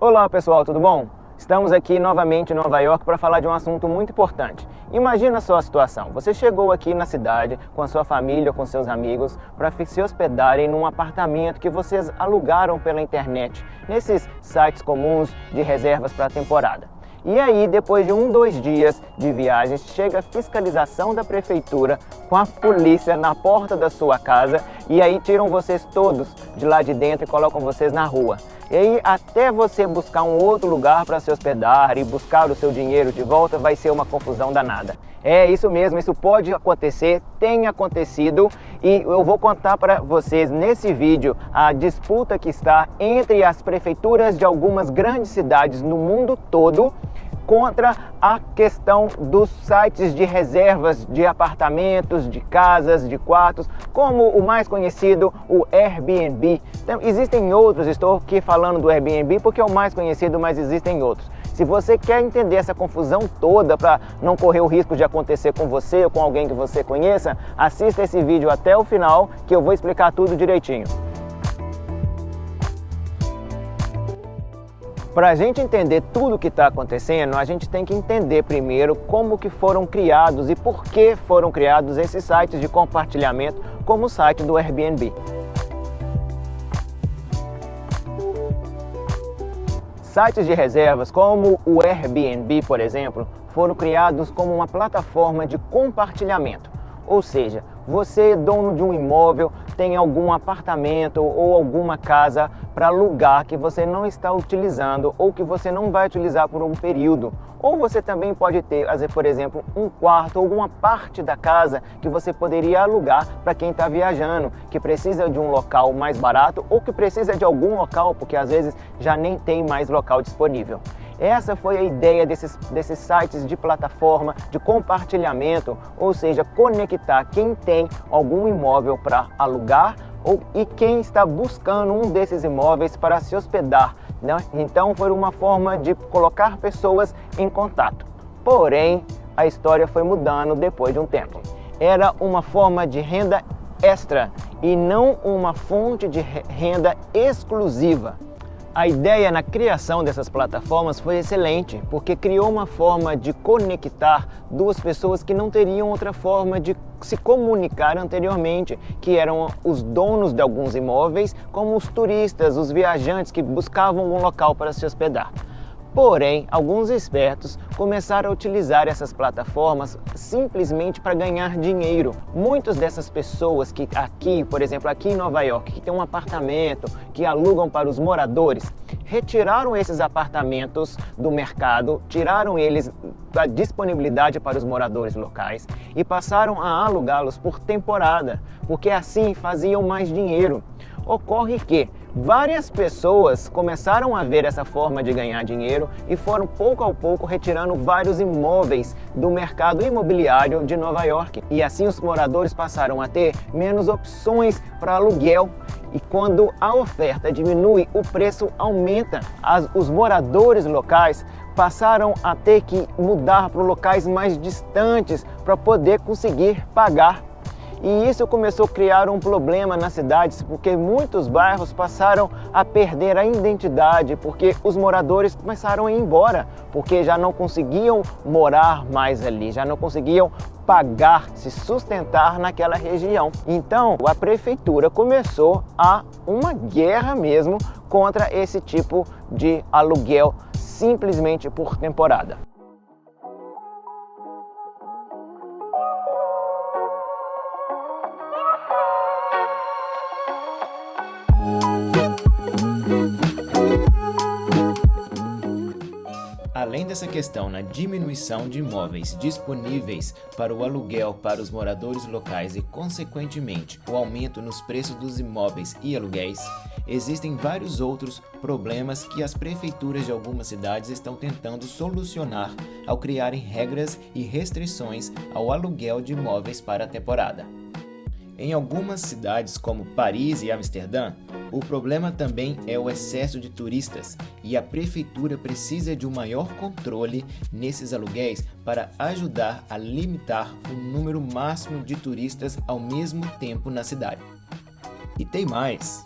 Olá pessoal, tudo bom? Estamos aqui novamente em Nova York para falar de um assunto muito importante. Imagina só a situação, você chegou aqui na cidade com a sua família ou com seus amigos para se hospedarem num apartamento que vocês alugaram pela internet, nesses sites comuns de reservas para a temporada. E aí, depois de 2 dias de viagem, chega a fiscalização da prefeitura com a polícia na porta da sua casa e aí tiram vocês todos de lá de dentro e colocam vocês na rua. E aí, até você buscar um outro lugar para se hospedar e buscar o seu dinheiro de volta, vai ser uma confusão danada. É isso mesmo, isso pode acontecer, tem acontecido e eu vou contar para vocês nesse vídeo a disputa que está entre as prefeituras de algumas grandes cidades no mundo todo contra a questão dos sites de reservas de apartamentos, de casas, de quartos, como o mais conhecido, o Airbnb. Então, existem outros, estou aqui falando do Airbnb porque é o mais conhecido, mas existem outros. Se você quer entender essa confusão toda para não correr o risco de acontecer com você ou com alguém que você conheça, assista esse vídeo até o final que eu vou explicar tudo direitinho. Para a gente entender tudo o que está acontecendo, a gente tem que entender primeiro como que foram criados e por que foram criados esses sites de compartilhamento, como o site do Airbnb. Sites de reservas como o Airbnb, por exemplo, foram criados como uma plataforma de compartilhamento. Ou seja, você, dono de um imóvel, tem algum apartamento ou alguma casa para alugar que você não está utilizando ou que você não vai utilizar por um período. Ou você também pode ter, por exemplo, um quarto ou alguma parte da casa que você poderia alugar para quem está viajando, que precisa de um local mais barato ou que precisa de algum local, porque às vezes já nem tem mais local disponível. Essa foi a ideia desses sites de plataforma de compartilhamento, ou seja, conectar quem tem algum imóvel para alugar e quem está buscando um desses imóveis para se hospedar, né? Então foi uma forma de colocar pessoas em contato. Porém, a história foi mudando depois de um tempo. Era uma forma de renda extra e não uma fonte de renda exclusiva. A ideia na criação dessas plataformas foi excelente, porque criou uma forma de conectar duas pessoas que não teriam outra forma de se comunicar anteriormente, que eram os donos de alguns imóveis, como os turistas, os viajantes que buscavam um local para se hospedar. Porém, alguns espertos começaram a utilizar essas plataformas simplesmente para ganhar dinheiro. Muitas dessas pessoas que aqui, por exemplo, aqui em Nova York, que tem um apartamento, que alugam para os moradores, retiraram esses apartamentos do mercado, tiraram eles da disponibilidade para os moradores locais e passaram a alugá-los por temporada, porque assim faziam mais dinheiro. Ocorre que várias pessoas começaram a ver essa forma de ganhar dinheiro e foram pouco a pouco retirando vários imóveis do mercado imobiliário de Nova York. E assim os moradores passaram a ter menos opções para aluguel. E quando a oferta diminui, o preço aumenta. Os moradores locais passaram a ter que mudar para locais mais distantes para poder conseguir pagar. E isso começou a criar um problema nas cidades, porque muitos bairros passaram a perder a identidade, porque os moradores começaram a ir embora, porque já não conseguiam morar mais ali, já não conseguiam pagar, se sustentar naquela região. Então, a prefeitura começou uma guerra mesmo contra esse tipo de aluguel, simplesmente por temporada. Além dessa questão na diminuição de imóveis disponíveis para o aluguel para os moradores locais e, consequentemente, o aumento nos preços dos imóveis e aluguéis, existem vários outros problemas que as prefeituras de algumas cidades estão tentando solucionar ao criarem regras e restrições ao aluguel de imóveis para a temporada. Em algumas cidades como Paris e Amsterdã, o problema também é o excesso de turistas e a prefeitura precisa de um maior controle nesses aluguéis para ajudar a limitar o número máximo de turistas ao mesmo tempo na cidade. E tem mais!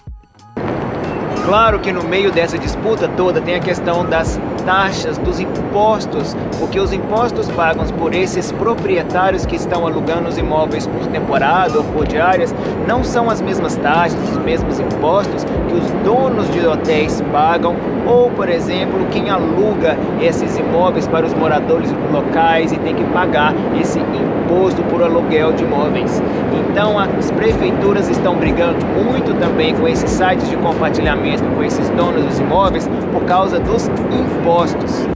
Claro que no meio dessa disputa toda tem a questão das taxas, dos impostos, porque os impostos pagos por esses proprietários que estão alugando os imóveis por temporada ou por diárias não são as mesmas taxas, os mesmos impostos que os donos de hotéis pagam, ou, por exemplo, quem aluga esses imóveis para os moradores locais e tem que pagar esse imposto por aluguel de imóveis. Então as prefeituras estão brigando muito também com esses sites de compartilhamento, com esses donos dos imóveis, por causa dos impostos.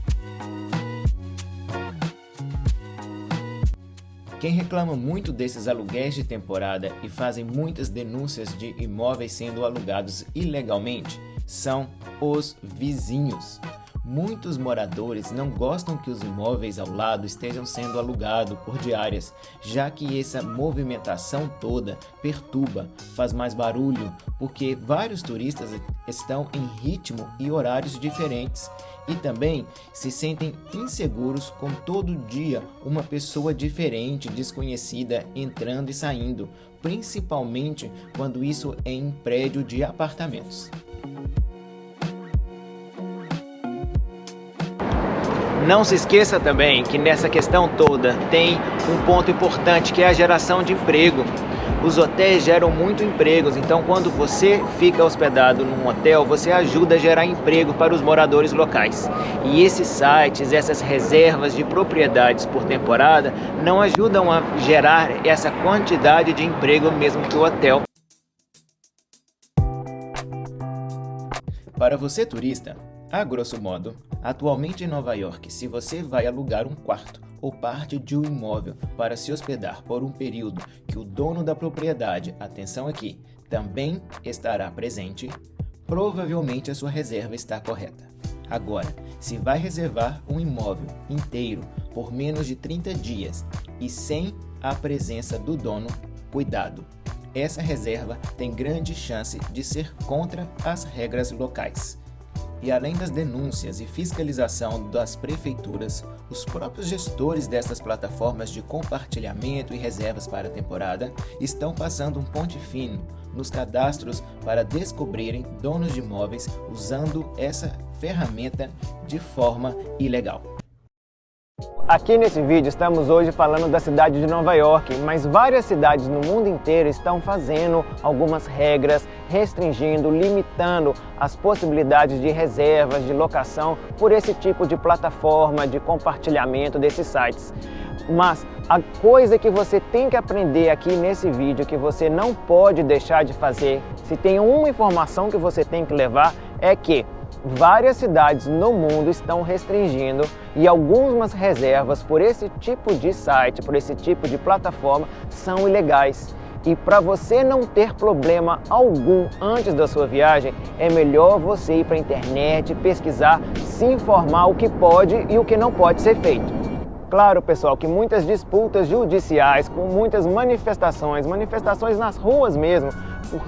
Quem reclama muito desses aluguéis de temporada e fazem muitas denúncias de imóveis sendo alugados ilegalmente são os vizinhos. Muitos moradores não gostam que os imóveis ao lado estejam sendo alugados por diárias, já que essa movimentação toda perturba, faz mais barulho, porque vários turistas estão em ritmo e horários diferentes e também se sentem inseguros com todo dia uma pessoa diferente, desconhecida, entrando e saindo, principalmente quando isso é em prédio de apartamentos. Não se esqueça também que nessa questão toda tem um ponto importante, que é a geração de emprego. Os hotéis geram muito empregos, então quando você fica hospedado num hotel, você ajuda a gerar emprego para os moradores locais. E esses sites, essas reservas de propriedades por temporada, não ajudam a gerar essa quantidade de emprego mesmo que o hotel. Para você turista, a grosso modo, atualmente em Nova York, se você vai alugar um quarto ou parte de um imóvel para se hospedar por um período que o dono da propriedade, atenção aqui, também estará presente, provavelmente a sua reserva está correta. Agora, se vai reservar um imóvel inteiro por menos de 30 dias e sem a presença do dono, cuidado! Essa reserva tem grande chance de ser contra as regras locais. E além das denúncias e fiscalização das prefeituras, os próprios gestores dessas plataformas de compartilhamento e reservas para a temporada estão passando um ponte fino nos cadastros para descobrirem donos de imóveis usando essa ferramenta de forma ilegal. Aqui nesse vídeo estamos hoje falando da cidade de Nova York, mas várias cidades no mundo inteiro estão fazendo algumas regras, restringindo, limitando as possibilidades de reservas, de locação por esse tipo de plataforma de compartilhamento desses sites. Mas a coisa que você tem que aprender aqui nesse vídeo, que você não pode deixar de fazer, se tem uma informação que você tem que levar, é que várias cidades no mundo estão restringindo e algumas reservas por esse tipo de site, por esse tipo de plataforma, são ilegais. E para você não ter problema algum antes da sua viagem, é melhor você ir para a internet, pesquisar, se informar o que pode e o que não pode ser feito. Claro, pessoal, que muitas disputas judiciais, com muitas manifestações nas ruas mesmo,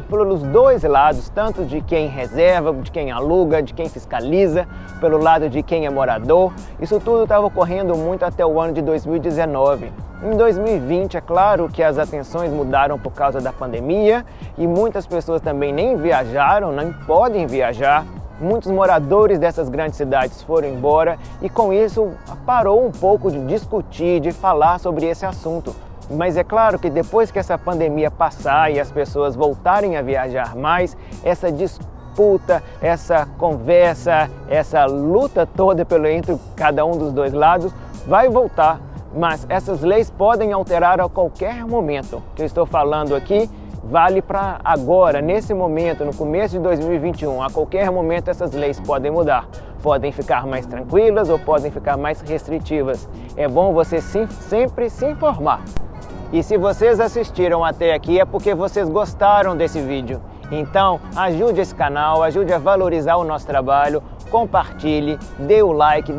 pelos dois lados, tanto de quem reserva, de quem aluga, de quem fiscaliza, pelo lado de quem é morador. Isso tudo estava ocorrendo muito até o ano de 2019. Em 2020, é claro que as atenções mudaram por causa da pandemia e muitas pessoas também nem viajaram, nem podem viajar. Muitos moradores dessas grandes cidades foram embora e com isso parou um pouco de discutir, de falar sobre esse assunto. Mas é claro que depois que essa pandemia passar e as pessoas voltarem a viajar mais, essa disputa, essa conversa, essa luta toda entre cada um dos dois lados vai voltar. Mas essas leis podem alterar a qualquer momento. O que eu estou falando aqui vale para agora, nesse momento, no começo de 2021. A qualquer momento essas leis podem mudar. Podem ficar mais tranquilas ou podem ficar mais restritivas. É bom você sempre se informar. E se vocês assistiram até aqui é porque vocês gostaram desse vídeo. Então ajude esse canal, ajude a valorizar o nosso trabalho, compartilhe, dê o like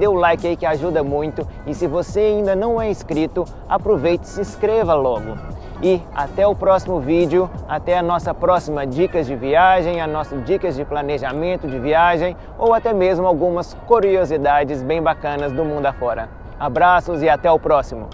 aí que ajuda muito. E se você ainda não é inscrito, aproveite e se inscreva logo. E até o próximo vídeo, até a nossa próxima dicas de viagem, a nossa dicas de planejamento de viagem ou até mesmo algumas curiosidades bem bacanas do mundo afora. Abraços e até o próximo!